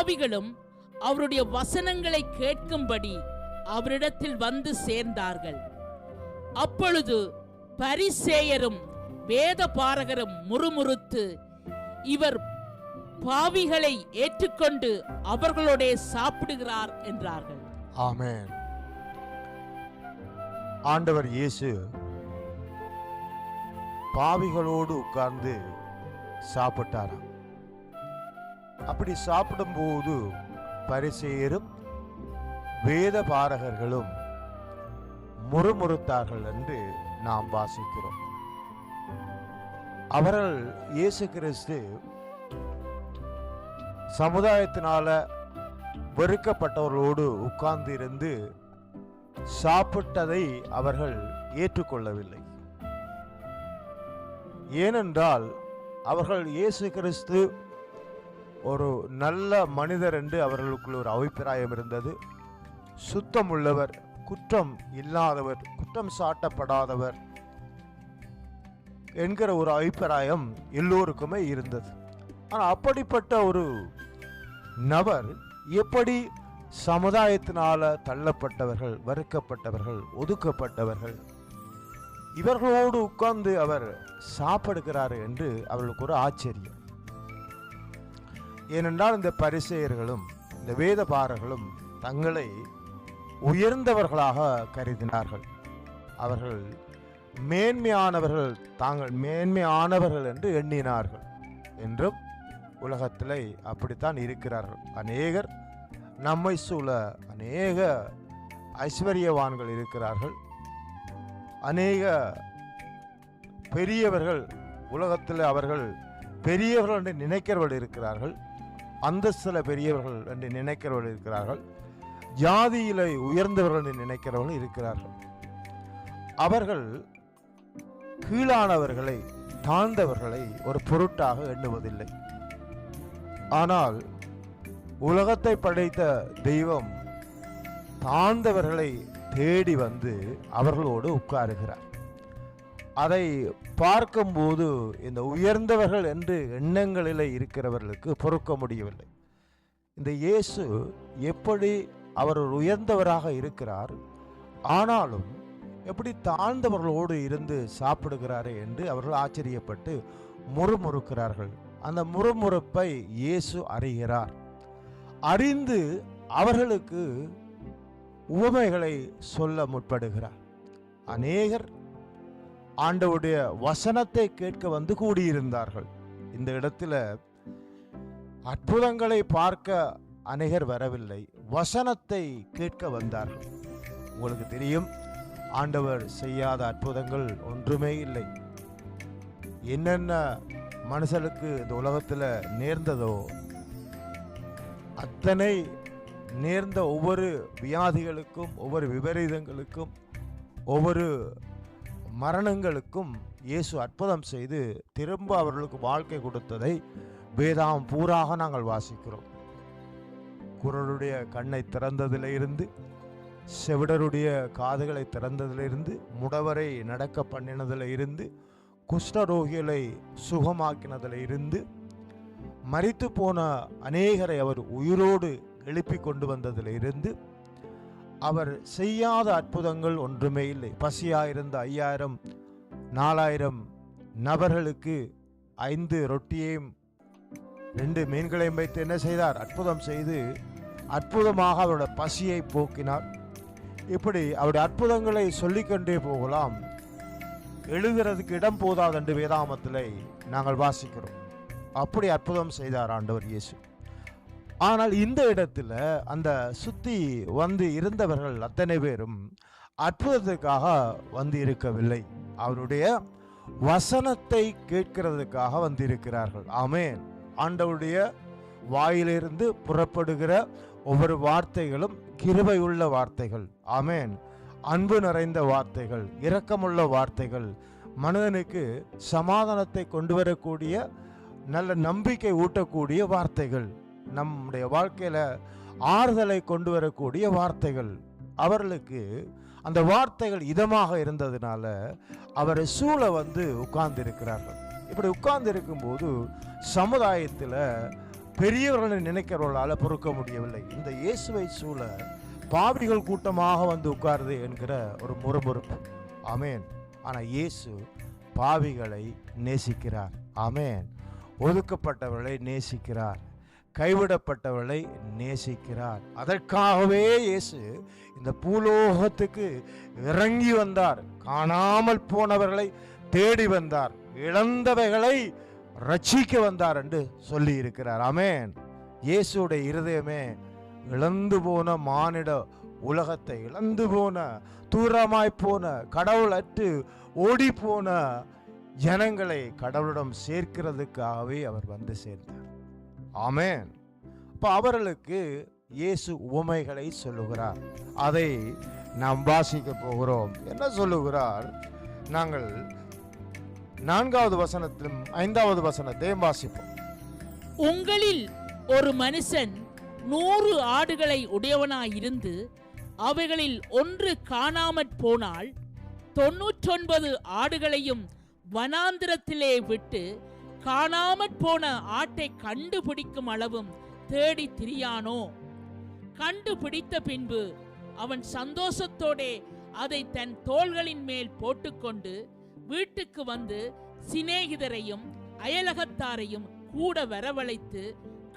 பாவிகளும் அவருடைய வசனங்களை கேட்கும்படி அவரிடத்தில் வந்து சேர்ந்தார்கள். அப்பொழுது பரிசேயரும் வேத பாரகரும் முறுமுறுத்து, இவர் பாவிகளை ஏற்றுக்கொண்டு அவர்களோட சாப்பிடுகிறார் என்றார்கள். ஆமென். ஆண்டவர் இயேசு பாவிகளோடு உட்கார்ந்து சாப்பிட்டாராம். அப்படி சாப்பிடும்போது பரிசேயரும் வேத பாரகர்களும் முறுமுறுத்தார்கள் என்று நாம் வாசிக்கிறோம். அவர்கள் இயேசு கிறிஸ்து சமுதாயத்தினால வெறுக்கப்பட்டவர்களோடு உட்கார்ந்து இருந்து சாப்பிட்டதை அவர்கள் ஏற்றுக்கொள்ளவில்லை. ஏனென்றால் அவர்கள் இயேசு கிறிஸ்து ஒரு நல்ல மனிதர் என்று அவர்களுக்குள் ஒரு அபிப்பிராயம் இருந்தது. சுத்தமுள்ளவர், குற்றம் இல்லாதவர், குற்றம் சாட்டப்படாதவர் என்கிற ஒரு அபிப்பிராயம் எல்லோருக்குமே இருந்தது. ஆனால் அப்படிப்பட்ட ஒரு நபர் எப்படி சமுதாயத்தினால தள்ளப்பட்டவர்கள், வெறுக்கப்பட்டவர்கள், ஒதுக்கப்பட்டவர்கள், இவர்களோடு உட்கார்ந்து அவர் சாப்பிடுகிறார் என்று அவர்களுக்கு ஒரு ஆச்சரியம். ஏனென்றால் இந்த பரிசேயர்களும் இந்த வேத பாரகர்களும் தங்களை உயர்ந்தவர்களாக கருதினார்கள். அவர்கள் மேன்மையானவர்கள், தாங்கள் மேன்மையானவர்கள் என்று எண்ணினார்கள். என்றும் உலகத்திலே அப்படித்தான் இருக்கிறார்கள். அநேகர் நம்மை சூழ அநேக ஐஸ்வர்யவான்கள் இருக்கிறார்கள். அநேக பெரியவர்கள் உலகத்தில் அவர்கள் பெரியவர்கள் என்று நினைக்கிறவர்கள் இருக்கிறார்கள். அந்தஸ்தில் பெரியவர்கள் என்று நினைக்கிறவர்கள் இருக்கிறார்கள். ஜாதியிலே உயர்ந்தவர்கள் என்று நினைக்கிறவர்கள் இருக்கிறார்கள். அவர்கள் கீழானவர்களை, தாழ்ந்தவர்களை ஒரு பொருட்டாக எண்ணுவதில்லை. ஆனால் உலகத்தை படைத்த தெய்வம் தாழ்ந்தவர்களை தேடி வந்து அவர்களோடு உட்காருகிறார். அதை பார்க்கும்போது இந்த உயர்ந்தவர்கள் என்று எண்ணங்களில் இருக்கிறவர்களுக்கு பொறுக்க முடியவில்லை. இந்த இயேசு எப்படி அவர் ஒரு உயர்ந்தவராக இருக்கிறார், ஆனாலும் எப்படி தாழ்ந்தவர்களோடு இருந்து சாப்பிடுகிறாரே என்று அவர்கள் ஆச்சரியப்பட்டு முறுமுறுக்கிறார்கள். அந்த முறுமுறுப்பை இயேசு அறிகிறார். அறிந்து அவர்களுக்கு உவமைகளை சொல்ல முற்படுகிறார். அநேகர் ஆண்டவருடைய வசனத்தை கேட்க வந்து கூடியிருந்தார்கள். இந்த இடத்துல அற்புதங்களை பார்க்க அநேகர் வரவில்லை, வசனத்தை கேட்க வந்தார்கள். உங்களுக்கு தெரியும், ஆண்டவர் செய்யாத அற்புதங்கள் ஒன்றுமே இல்லை. என்னென்ன மனுஷனுக்கு இந்த உலகத்தில் நேர்ந்ததோ அத்தனை நேர்ந்த ஒவ்வொரு வியாதிகளுக்கும், ஒவ்வொரு விபரீதங்களுக்கும், ஒவ்வொரு மரணங்களுக்கும் இயேசு அற்புதம் செய்து திரும்ப அவர்களுக்கு வாழ்க்கை கொடுத்ததை வேதாம் பூராக நாங்கள் வாசிக்கிறோம். குருடருடைய கண்ணை திறந்ததிலிருந்து, செவிடருடைய காதுகளை திறந்ததிலிருந்து, முடவரை நடக்க பண்ணினதிலிருந்து, குஷ்டரோகிகளை சுகமாக்கினதிலிருந்து, மரித்து போன அநேகரை அவர் உயிரோடு எழுப்பி கொண்டு வந்ததிலிருந்து, அவர் செய்யாத அற்புதங்கள் ஒன்றுமே இல்லை. பசியாயிருந்த 5000 4000 நபர்களுக்கு 5 ரொட்டியையும் 2 மீன்களையும் வைத்து என்ன செய்தார்? அற்புதம் செய்து அற்புதமாக அவருடைய பசியை போக்கினார். இப்படி அவருடைய அற்புதங்களை சொல்லிக்கொண்டே போகலாம். எழுதுறதுக்கு இடம் போதாது என்று வேதாமத்திலே நாங்கள் வாசிக்கிறோம். அப்படி அற்புதம் செய்தார் ஆண்டவர் இயேசு. ஆனால் இந்த இடத்துல அந்த சுத்தி வந்து இருந்தவர்கள் அத்தனை பேரும் அற்புதத்துக்காக வந்து இருக்கவில்லை, அவருடைய வசனத்தை கேட்கிறதுக்காக வந்து இருக்கிறார்கள். ஆமென். ஆண்டவருடைய வாயிலிருந்து புறப்படுகிற ஒவ்வொரு வார்த்தைகளும் கிருபையுள்ள வார்த்தைகள். ஆமென். அன்பு நிறைந்த வார்த்தைகள், இரக்கமுள்ள வார்த்தைகள், மனிதனுக்கு சமாதானத்தை கொண்டு வரக்கூடிய, நல்ல நம்பிக்கை ஊட்டக்கூடிய வார்த்தைகள், நம்முடைய வாழ்க்கையில ஆறுதலை கொண்டு வரக்கூடிய வார்த்தைகள். அவர்களுக்கு அந்த வார்த்தைகள் இதமாக இருந்ததுனால அவரை சூழ வந்து உட்கார்ந்து இருக்கிறார்கள். இப்படி உட்கார்ந்து இருக்கும்போது சமுதாயத்தில் பெரியவர்களை நினைக்கிறவர்களால் பொறுக்க முடியவில்லை. இந்த இயேசுவை சூழ பாவிகள் கூட்டமாக வந்து உட்காருது என்கிற ஒரு முறுமுறுப்பு. ஆமேன். ஆனால் இயேசு பாவிகளை நேசிக்கிறார். ஆமேன். ஒதுக்கப்பட்டவர்களை நேசிக்கிறார், கைவிடப்பட்டவர்களை நேசிக்கிறார். அதற்காகவே இயேசு இந்த பூலோகத்துக்கு இறங்கி வந்தார். காணாமல் போனவர்களை தேடி வந்தார், இழந்தவைகளை ரட்சிக்க வந்தார் என்று சொல்லி இருக்கிறார். ஆமேன். இயேசுடைய இருதயமே இழந்து போன மானிட உலகத்தை, இழந்து போன, தூரமாய் போன, கடவுள் அற்று ஓடி போன ஜனங்களை கடவுளிடம் சேர்க்கிறதுக்காகவே அவர் வந்து சேர்ந்தார். ஆமேன். அப்ப அவர்களுக்கு இயேசு உவமைகளை சொல்லுகிறார். அதை நாம் வாசிக்க போகிறோம். என்ன சொல்லுகிறார்? நாங்கள் 4வது வசனத்திலும் 5வது வசனத்தையும் வாசிப்போம். உங்களில் ஒரு மனுஷன் 100 ஆடுகளை உடையவனாயிருந்து அவைகளில் ஒன்று காணாமற் போனால் 99 ஆடுகளையும் வனாந்திரத்திலே விட்டு காணாமற் போன ஆட்டை கண்டுபிடிக்கும் அளவும் தேடி திரியானோ? கண்டுபிடித்த பின்பு அவன் சந்தோஷத்தோடே அதை தன் தோள்களின் மேல் போட்டுக்கொண்டு வீட்டுக்கு வந்து சிநேகிதரையும் அயலகத்தாரையும் கூட வரவழைத்து,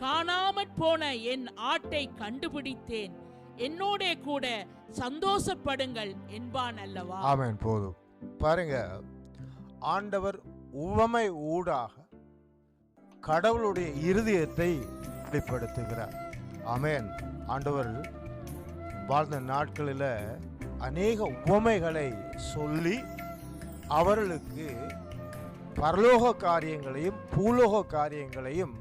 காணாமற் போன என் ஆட்டை கண்டுபிடித்தேன், என்னோட கூட சந்தோஷப்படுங்கள் என்பான் அல்லவா? ஆமென். போதும். பாருங்க, ஆண்டவர் உவமை ஊடாக கடவுளுடைய இருதயத்தை வெளிப்படுத்துகிறார். ஆமென். ஆண்டவர் வாழ்ந்த நாட்களில் அநேக உவமைகளை சொல்லி அவர்களுக்கு பரலோக காரியங்களையும் பூலோக காரியங்களையும்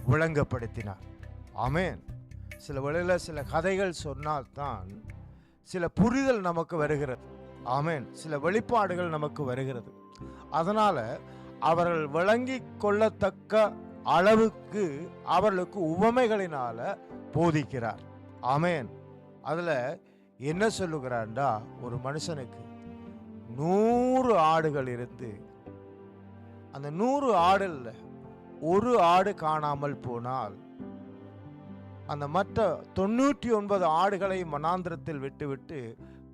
விளங்கப்படுத்தினார். ஆமென். சில வேளையில் சில கதைகள் சொன்னால்தான் சில புரிதல் நமக்கு வருகிறது. ஆமென். சில வெளிப்பாடுகள் நமக்கு வருகிறது. அதனால அவர்கள் விளங்கி கொள்ளத்தக்க அளவுக்கு அவர்களுக்கு உவமைகளினால போதிக்கிறார். ஆமென். அதுல என்ன சொல்லுகிறார்டா, ஒரு மனுஷனுக்கு 100 ஆடுகள் இருந்து அந்த 100 ஆடுல ஒரு ஆடு காணாமல் போனால் அந்த மற்ற 99 ஆடுகளை மனாந்திரத்தில் விட்டுவிட்டு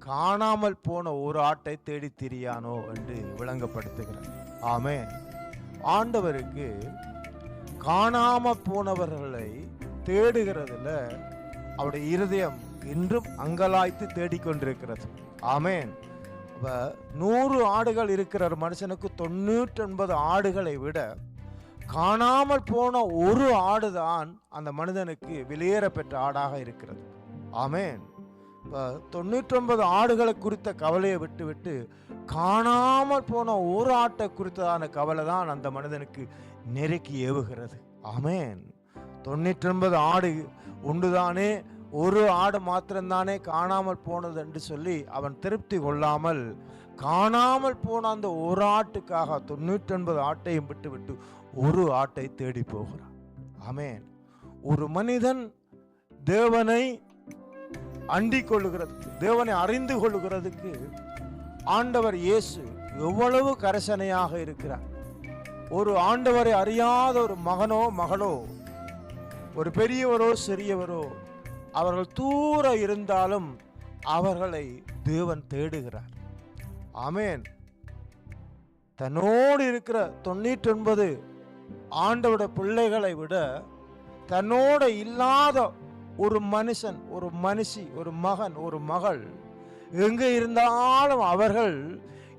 காணாமல் போன ஒரு ஆட்டை தேடி திரியானோ என்று விளங்கப்படுத்துகிறார். ஆமென். ஆண்டவருக்கு காணாம போனவர்களை தேடுகிறதுல அவருடைய இருதயம் இன்றும் அங்கலாய்த்து தேடிக்கொண்டிருக்கிறது. ஆமென். 100 ஆடுகள் இருக்கிற ஒரு மனுஷனுக்கு 99 ஆடுகளை விட காணாமல் போன ஒரு ஆடுதான் அந்த மனிதனுக்கு வெளியேற பெற்ற ஆடாக இருக்கிறது. ஆமென். 99 ஆடுகளை குறித்த கவலையை விட்டு காணாமல் போன ஒரு ஆட்டை குறித்ததான கவலை தான் அந்த மனிதனுக்கு நெருக்கி ஏவுகிறது. ஆமென். 99 ஆடு உண்டுதானே, ஒரு ஆடு மாத்திரம்தானே காணாமல் போனது என்று சொல்லி அவன் திருப்தி கொள்ளாமல் காணாமல் போன அந்த ஒரு ஆட்டுக்காக 99 ஆட்டையும் விட்டு ஒரு ஆட்டை தேடி போகிறான். ஆமென். ஒரு மனிதன் தேவனை அண்டிக் கொள்ளுகிறதுக்கு, தேவனை அறிந்து கொள்ளுகிறதுக்கு ஆண்டவர் இயேசு எவ்வளவு கரிசனையாக இருக்கிறார். ஒரு ஆண்டவரை அறியாத ஒரு மகனோ மகளோ, ஒரு பெரியவரோ சிறியவரோ, அவர்கள் தூர இருந்தாலும் அவர்களை தேவன் தேடுகிறார். ஆமென். தன்னோடு இருக்கிற 99 ஆண்டவருடைய பிள்ளைகளை விட தன்னோடு இல்லாத ஒரு மனுஷன், ஒரு மனுஷி, ஒரு மகன், ஒரு மகள் எங்கே இருந்தாலும் அவர்கள்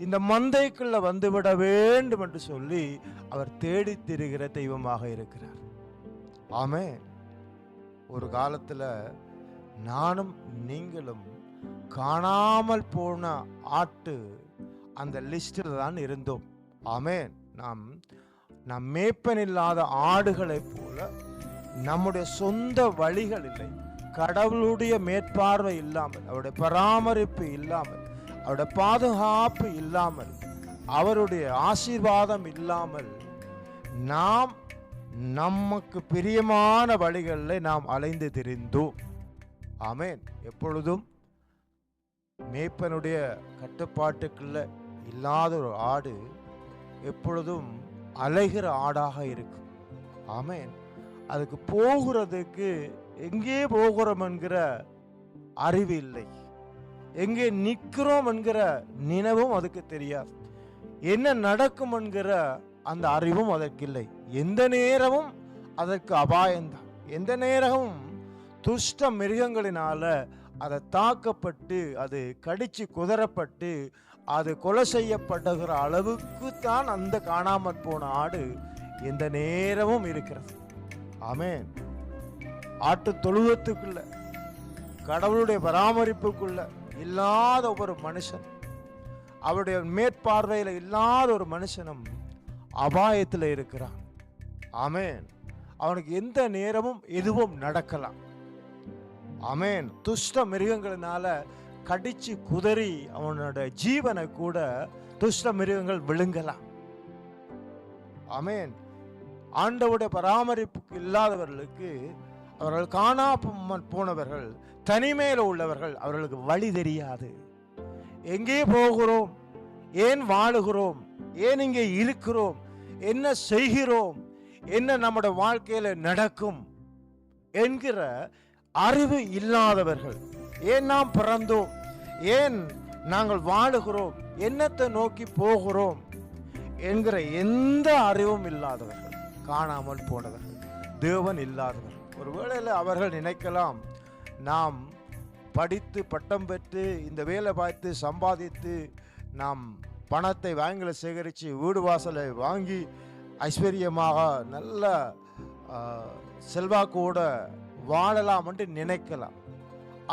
இந்த மந்தைக்குள்ள வந்துவிட வேண்டும் என்று சொல்லி அவர் தேடி திரிகிற தெய்வமாக இருக்கிறார். ஆமென். ஒரு காலத்துல நானும் நீங்களும் காணாமல் போன ஆட்டு அந்த லிஸ்டில் தான் இருந்தோம். ஆமென். நாம் மேய்ப்பன் இல்லாத ஆடுகளை போல நம்முடைய சொந்த வழிகள் இல்லை, கடவுளுடைய மேற்பார்வை இல்லாமல், அவருடைய பராமரிப்பு இல்லாமல், அவருடைய பாதுகாப்பு இல்லாமல், அவருடைய ஆசீர்வாதம் இல்லாமல் நாம் நமக்கு பிரியமான வழிகளில் நாம் அலைந்து திரிந்தோம். ஆமென். எப்பொழுதும் மேய்ப்பனுடைய கட்டுப்பாட்டுக்குள்ள இல்லாத ஒரு ஆடு எப்பொழுதும் அலைகிற ஆடாக இருக்கும். ஆமென். அதுக்கு போகிறதுக்கு எங்கே போகிறோம் என்கிற அறிவு இல்லை. எங்கே நிற்கிறோம் என்கிற நினைவும் அதுக்கு தெரியாது. என்ன நடக்கும் என்கிற அந்த அறிவும் அதற்கு இல்லை. எந்த நேரமும் அதற்கு அபாயம்தான். எந்த நேரமும் துஷ்ட மிருகங்களினால அதை தாக்கப்பட்டு அது கடிச்சு குதறப்பட்டு அது கொலை செய்யப்படுகிற அளவுக்கு தான் அந்த காணாமற் போன ஆடு எந்த நேரமும் இருக்கிறது. ஆமென். ஆட்டு தொழுவத்துக்குள்ள கடவுளுடைய பராமரிப்புக்குள்ள இல்லாத ஒரு மனுஷன், அவருடைய மேற்பார்வையில் இல்லாத ஒரு மனுஷனும் அபாயத்தில் இருக்கிறான். ஆமென். அவனுக்கு எந்த நேரமும் எதுவும் நடக்கலாம். ஆமென். துஷ்ட மிருகங்களினால கடிச்சு குதறி அவனோட ஜீவனை கூட துஷ்ட மிருகங்கள் விழுங்கலாம். ஆமென். ஆண்டவருடைய பராமரிப்புக்கு இல்லாதவர்களுக்கு, அவர்கள் காணாமல் போனவர்கள், தனிமையில் உள்ளவர்கள், அவர்களுக்கு வழி தெரியாது. எங்கே போகிறோம், ஏன் வாழுகிறோம், ஏன் இங்கே இருக்கிறோம், என்ன செய்கிறோம், என்ன நம்முடைய வாழ்க்கையில நடக்கும் என்கிற அறிவு இல்லாதவர்கள், ஏன் நாம் பிறந்தோம், ஏன் நாங்கள் வாழுகிறோம், என்னத்தை நோக்கி போகிறோம் என்கிற எந்த அறிவும் இல்லாதவர்கள், காணாமல் போனவர்கள், தேவன் இல்லாதவர்கள். ஒருவேளையில் அவர்கள் நினைக்கலாம், நாம் படித்து பட்டம் பெற்று இந்த வேலை பார்த்து சம்பாதித்து நாம் பணத்தை வங்கியில் சேகரித்து வீடு வாசலை வாங்கி ஐஸ்வர்யமாக நல்ல செல்வாக்கோட வாழலாம் என்று நினைக்கலாம்.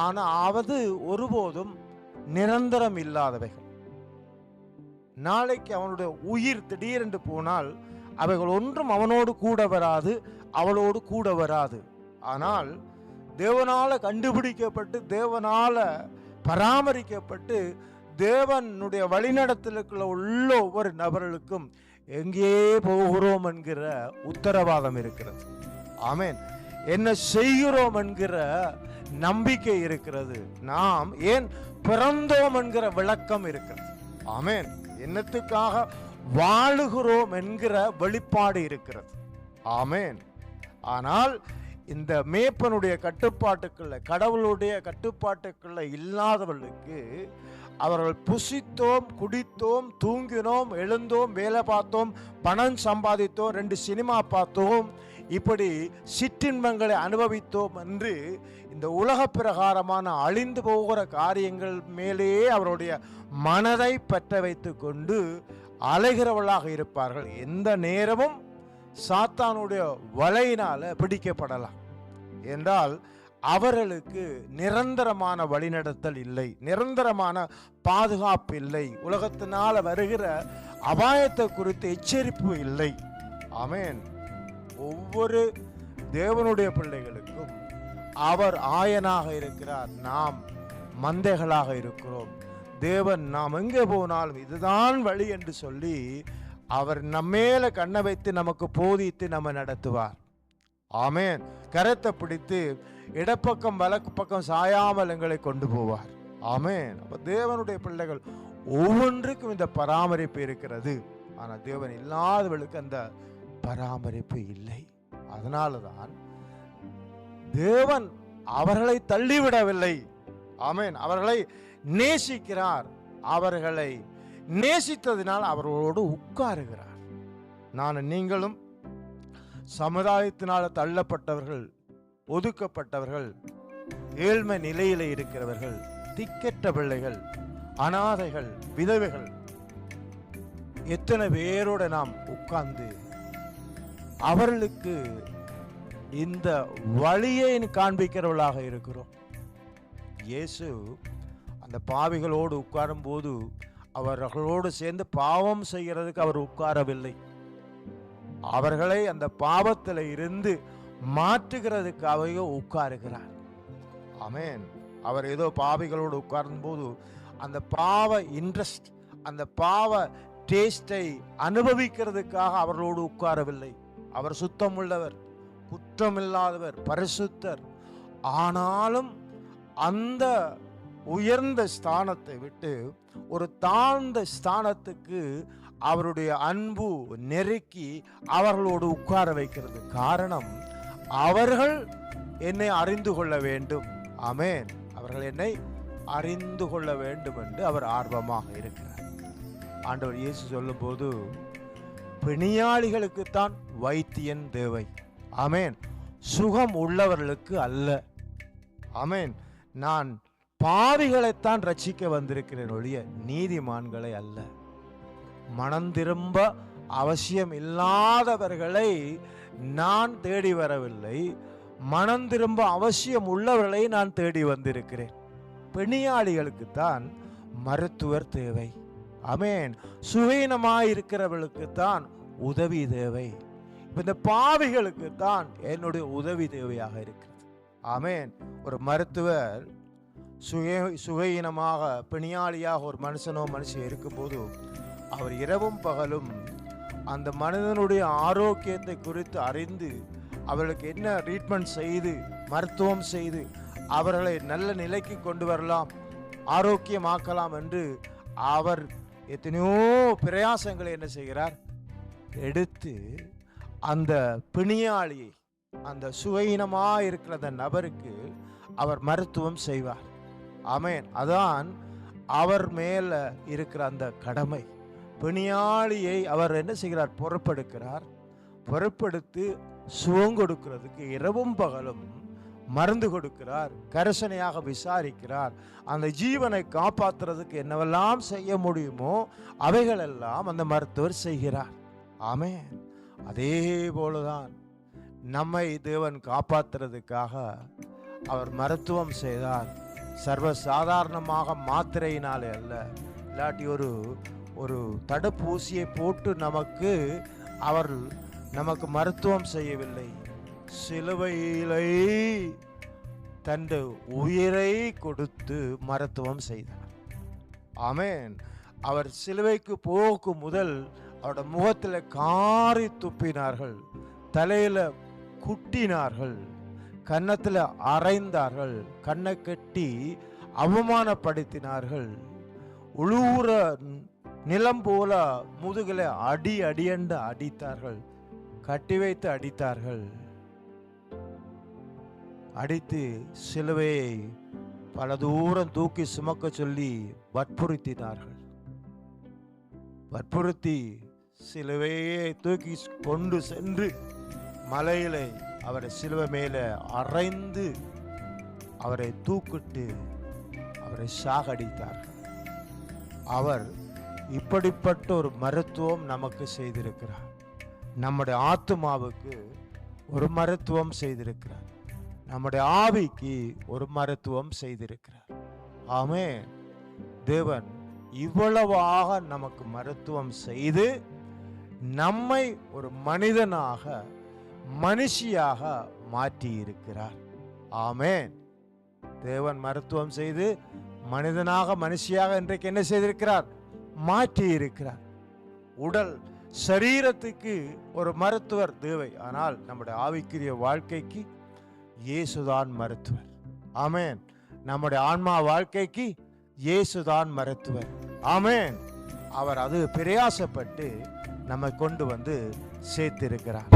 ஆனால் அது ஒருபோதும் நிரந்தரம் இல்லாதவைகள். நாளைக்கு அவனுடைய உயிர் திடீரென்று போனால் அவைகள் ஒன்றும் அவனோடு கூட வராது, அவளோடு கூட வராது. ஆனால் தேவனால கண்டுபிடிக்கப்பட்டு தேவனால பராமரிக்கப்பட்டு தேவனுடைய வழிநடத்தலுக்குள்ள உள்ள ஒவ்வொரு நபர்களுக்கும் எங்கே போகிறோம் என்கிற உத்தரவாதம் இருக்கிறது. ஆமென். என்ன செய்கிறோம் என்கிற நம்பிக்கை இருக்கிறது. நாம் ஏன் பிறந்தோம் என்கிற விளக்கம் இருக்கிறது. ஆமென். என்னத்துக்காக வாழுகிறோம் என்கிற வெளிப்பாடு இருக்கிறது. ஆமென். ஆனால் இந்த மேய்ப்பனுடைய கட்டுப்பாட்டுக்குள்ள, கடவுளுடைய கட்டுப்பாட்டுக்குள்ள இல்லாதவர்களுக்கு, அவர்கள் புசித்தோம், குடித்தோம், தூங்கினோம், எழுந்தோம், வேலை பார்த்தோம், பணம் சம்பாதித்தோம், 2 சினிமா பார்த்தோம், இப்படி சிற்றின்பங்களை அனுபவித்தோம் என்று இந்த உலக பிரகாரமான அழிந்து போகிற காரியங்கள் மேலே அவருடைய மனதை பற்ற வைத்து கொண்டு அலைகிறவர்களாக இருப்பார்கள். எந்த நேரமும் சாத்தானுடைய வலையினால பிடிக்கப்படலாம். என்றால் அவர்களுக்கு நிரந்தரமான வழிநடத்தல் இல்லை, நிரந்தரமான பாதுகாப்பு இல்லை, உலகத்தினால வருகிற அபாயத்தை குறித்து எச்சரிப்பு இல்லை. ஆமென். ஒவ்வொரு தேவனுடைய பிள்ளைகளுக்கும் அவர் ஆயனாக இருக்கிறார், நாம் மந்தைகளாக இருக்கிறோம். தேவன் நாம் எங்கே போனாலும் இதுதான் வழி என்று சொல்லி அவர் நம்மேல கண்ணை வைத்து நமக்கு போதித்து நம்ம நடத்துவார். ஆமென். கரத்தை பிடித்து இடப்பக்கம் வலக்கு பக்கம் சாயாமல் எங்களை கொண்டு போவார். ஆமென். அப்ப தேவனுடைய பிள்ளைகள் ஒவ்வொன்றுக்கும் இந்த பராமரிப்பு இருக்கிறது. ஆனால் தேவன் இல்லாதவர்களுக்கு அந்த பராமரிப்பு இல்லை. அதனாலதான் தேவன் அவர்களை தள்ளிவிடவில்லை. ஆமென். அவர்களை நேசிக்கிறார். அவர்களை நேசித்ததினால் அவர்களோடு உட்காருகிறார். நீங்களும் சமுதாயத்தினால் தள்ளப்பட்டவர்கள், ஒதுக்கப்பட்டவர்கள், ஏழ்மை நிலையில இருக்கிறவர்கள், திக்கற்ற பிள்ளைகள், அனாதைகள், விதவைகள், எத்தனை பேரோட நாம் உட்கார்ந்து அவர்களுக்கு இந்த வழியை காண்பிக்கிறவர்களாக இருக்கிறோம். இயேசு அந்த பாவிகளோடு உட்காரும் போது அவர்களோடு சேர்ந்து பாவம் செய்கிறதுக்கு அவர் உட்காரவில்லை. அவர்களை அந்த பாவத்தில் இருந்து மாற்றுகிறதுக்காக உட்காருகிறார். ஆமென். அவர் ஏதோ பாவிகளோடு உட்கார்ந்த போது அந்த பாவ இன்ட்ரெஸ்ட், அந்த பாவ டேஸ்டை அனுபவிக்கிறதுக்காக அவர்களோடு உட்காரவில்லை. அவர் சுத்தமுள்ளவர், குற்றமில்லாதவர், பரிசுத்தர். ஆனாலும் அந்த உயர்ந்த ஸ்தானத்தை விட்டு ஒரு தாழ்ந்த ஸ்தானத்துக்கு அவருடைய அன்பு நெருக்கி அவர்களோடு உட்கார வைக்கிறது. காரணம், அவர்கள் என்னை அறிந்து கொள்ள வேண்டும். ஆமென். அவர்கள் என்னை அறிந்து கொள்ள வேண்டும் என்று அவர் ஆர்வமாக இருக்கிறார். ஆண்டவர் இயேசு சொல்லும்போது, பிணியாளிகளுக்குத்தான் வைத்தியன் தேவை. ஆமென். சுகம் உள்ளவர்களுக்கு அல்ல. ஆமென். நான் பாவிகளைத்தான் ரட்சிக்க வந்திருக்கிறேன் ஒழிய நீதிமான்களை அல்ல. மனம் திரும்ப அவசியம் இல்லாதவர்களை நான் தேடி வரவில்லை, மனம் திரும்ப அவசியம் உள்ளவர்களை நான் தேடி வந்திருக்கிறேன். பிணியாளிகளுக்குத்தான் மருத்துவர் தேவை. ஆமென். சுவீனமாயிருக்கிறவர்களுக்குத்தான் உதவி தேவை. இந்த பாவிகளுக்கு தான் என்னுடைய உதவி தேவையாக இருக்கிறது. ஆமென். ஒரு மருத்துவர் சுகையினமாக பிணியாளியாக ஒரு மனுஷனோ மனுஷன் இருக்கும்போது அவர் இரவும் பகலும் அந்த மனிதனுடைய ஆரோக்கியத்தை குறித்து அறிந்து அவர்களுக்கு என்ன ட்ரீட்மெண்ட் செய்து மருத்துவம் செய்து அவர்களை நல்ல நிலைக்கு கொண்டு வரலாம், ஆரோக்கியமாக்கலாம் என்று அவர் எத்தனையோ பிரயாசங்களை என்ன செய்கிறார் எடுத்து அந்த பிணியாளியை, அந்த சுகையினமாக இருக்கிற அந்த நபருக்கு அவர் மருத்துவம் செய்வார். ஆமென். அதான் அவர் மேல இருக்கிற அந்த கடமை. பிணியாளியை அவர் என்ன செய்கிறார்? பொறுப்பெடுக்கிறார். பொறுப்பெடுத்து சுகம் கொடுக்கிறதுக்கு இரவும் பகலும் மருந்து கொடுக்கிறார், கரிசனையாக விசாரிக்கிறார். அந்த ஜீவனை காப்பாற்றுறதுக்கு என்னவெல்லாம் செய்ய முடியுமோ அவைகளெல்லாம் அந்த மருத்துவர் செய்கிறார். ஆமென். அதே போலதான் நம்மை தேவன் காப்பாற்றுறதுக்காக அவர் மருத்துவம் செய்தார். சர்வசாதாரணமாக மாத்திரையினாலே அல்ல, இல்லாட்டி ஒரு தடுப்பூசியை போட்டு அவர் நமக்கு மருத்துவம் செய்யவில்லை. சிலுவையிலே தன் உயிரை கொடுத்து மருத்துவம் செய்தார். ஆமென். அவர் சிலுவைக்கு போகும் முதல் அவருடைய முகத்தில் காரி துப்பினார்கள், தலையில குட்டினார்கள், கன்னத்தில் அரைந்தார்கள், கண்ணை கட்டி அவமானப்படுத்தினார்கள், உழுவுற நிலம் போல முதுகில அடியண்டு அடித்தார்கள், கட்டி வைத்து அடித்தார்கள். அடித்து சிலுவையை பல தூரம் தூக்கி சுமக்க சொல்லி வற்புறுத்தினார்கள். வற்புறுத்தி சிலுவையை தூக்கி கொண்டு சென்று மலையிலே அவரை சிலுவை மேலே அறைந்து அவரை தூக்கிட்டு அவரை சாகடித்தார்கள். அவர் இப்படிப்பட்ட ஒரு மருத்துவம் நமக்கு செய்திருக்கிறார். நம்முடைய ஆத்துமாவுக்கு ஒரு மருத்துவம் செய்திருக்கிறார். நம்முடைய ஆவிக்கு ஒரு மருத்துவம் செய்திருக்கிறார். ஆமென். தேவன் இவ்வளவாக நமக்கு மருத்துவம் செய்து நம்மை ஒரு மனிதனாக மனுஷியாக மாற்றி இருக்கிறார். ஆமென். தேவன் மருத்துவம் செய்து மனிதனாக மனுஷியாக இன்றைக்கு என்ன செய்திருக்கிறார்? மாற்றி இருக்கிறார். உடல் சரீரத்துக்கு ஒரு மருத்துவர் தேவை, ஆனால் நம்முடைய ஆவிக்குரிய வாழ்க்கைக்கு இயேசுதான் மருத்துவர். ஆமென். நம்முடைய ஆன்மா வாழ்க்கைக்கு இயேசுதான் மருத்துவர். ஆமென். அவர் அது பிரயாசப்பட்டு நம்மை கொண்டு வந்து சேர்த்திருக்கிறார்.